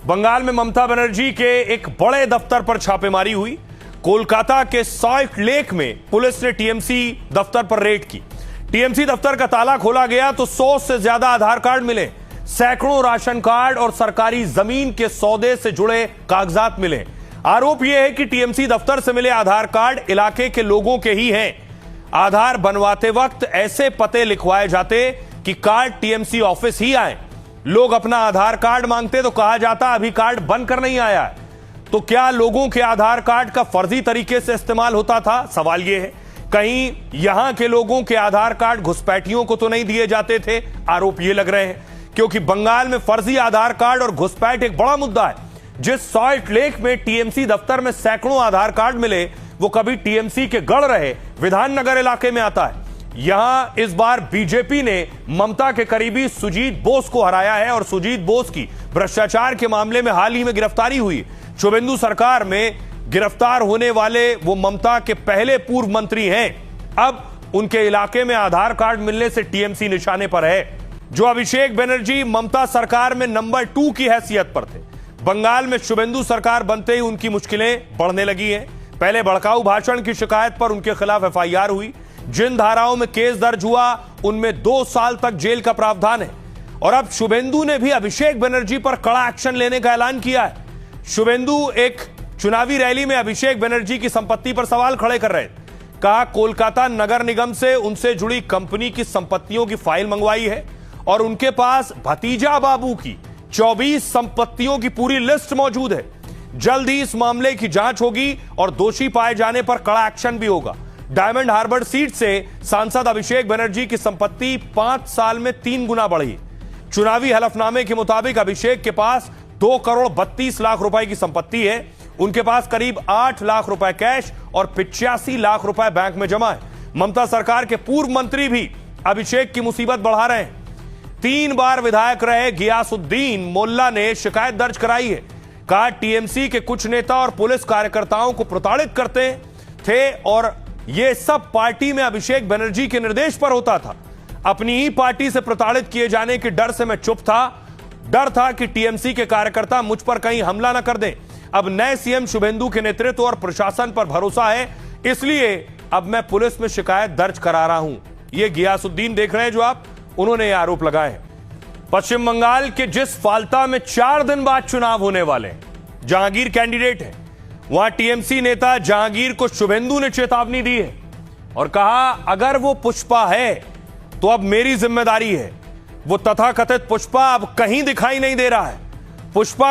बंगाल में ममता बनर्जी के एक बड़े दफ्तर पर छापेमारी हुई। कोलकाता के सॉल्ट लेक में पुलिस ने टीएमसी दफ्तर पर रेड की। टीएमसी दफ्तर का ताला खोला गया तो 100 से ज्यादा आधार कार्ड मिले, सैकड़ों राशन कार्ड और सरकारी जमीन के सौदे से जुड़े कागजात मिले। आरोप यह है कि टीएमसी दफ्तर से मिले आधार कार्ड इलाके के लोगों के ही हैं। आधार बनवाते वक्त ऐसे पते लिखवाए जाते कि कार्ड टीएमसी ऑफिस ही आए। लोग अपना आधार कार्ड मांगते तो कहा जाता अभी कार्ड बनकर नहीं आया है। तो क्या लोगों के आधार कार्ड का फर्जी तरीके से इस्तेमाल होता था? सवाल यह है, कहीं यहां के लोगों के आधार कार्ड घुसपैठियों को तो नहीं दिए जाते थे? आरोप ये लग रहे हैं, क्योंकि बंगाल में फर्जी आधार कार्ड और घुसपैठ एक बड़ा मुद्दा है। जिस सॉल्ट लेक में टीएमसी दफ्तर में सैकड़ों आधार कार्ड मिले, वो कभी टीएमसी के गढ़ रहे विधाननगर इलाके में आता है। यहां इस बार बीजेपी ने ममता के करीबी सुजीत बोस को हराया है और सुजीत बोस की भ्रष्टाचार के मामले में हाल ही में गिरफ्तारी हुई। शुभेंदु सरकार में गिरफ्तार होने वाले वो ममता के पहले पूर्व मंत्री हैं। अब उनके इलाके में आधार कार्ड मिलने से टीएमसी निशाने पर है। जो अभिषेक बनर्जी ममता सरकार में नंबर 2 की हैसियत पर थे, बंगाल में शुभेंदु सरकार बनते ही उनकी मुश्किलें बढ़ने लगी हैं। पहले भड़काऊ भाषण की शिकायत पर उनके खिलाफ एफआईआर हुई। जिन धाराओं में केस दर्ज हुआ उनमें 2 साल तक जेल का प्रावधान है। और अब शुभेंदु ने भी अभिषेक बनर्जी पर कड़ा एक्शन लेने का ऐलान किया है। शुभेंदु एक चुनावी रैली में अभिषेक बनर्जी की संपत्ति पर सवाल खड़े कर रहे थे। कहा कोलकाता नगर निगम से उनसे जुड़ी कंपनी की संपत्तियों की फाइल मंगवाई है और उनके पास भतीजा बाबू की 24 संपत्तियों की पूरी लिस्ट मौजूद है। जल्द ही इस मामले की जांच होगी और दोषी पाए जाने पर कड़ा एक्शन भी होगा। डायमंड हार्बर सीट से सांसद अभिषेक बनर्जी की संपत्ति 5 साल में 3 गुना बढ़ी। चुनावी हलफनामे के मुताबिक अभिषेक के पास 2 करोड़ 32 लाख रुपए की संपत्ति है। उनके पास करीब 8 लाख रुपए कैश और 85 लाख रुपए बैंक में जमा है। ममता सरकार के पूर्व मंत्री भी अभिषेक की मुसीबत बढ़ा रहे हैं। 3 बार विधायक रहे गियासुद्दीन मोल्ला ने शिकायत दर्ज कराई है। कहा टीएमसी के कुछ नेता और पुलिस कार्यकर्ताओं को प्रताड़ित करते थे और यह सब पार्टी में अभिषेक बनर्जी के निर्देश पर होता था। अपनी ही पार्टी से प्रताड़ित किए जाने के डर से मैं चुप था। डर था कि टीएमसी के कार्यकर्ता मुझ पर कहीं हमला न कर दें। अब नए सीएम शुभेंदु के नेतृत्व और प्रशासन पर भरोसा है, इसलिए अब मैं पुलिस में शिकायत दर्ज करा रहा हूं। यह गियासुद्दीन देख रहे हैं जो आप, उन्होंने यह आरोप लगाए हैं। पश्चिम बंगाल के जिस फाल्ता में 4 दिन बाद चुनाव होने वाले हैं, जहांगीर कैंडिडेट है, वहां टीएमसी नेता जहांगीर को शुभेंदु ने चेतावनी दी है और कहा अगर वो पुष्पा है तो अब मेरी जिम्मेदारी है। वो तथाकथित पुष्पा अब कहीं दिखाई नहीं दे रहा है। पुष्पा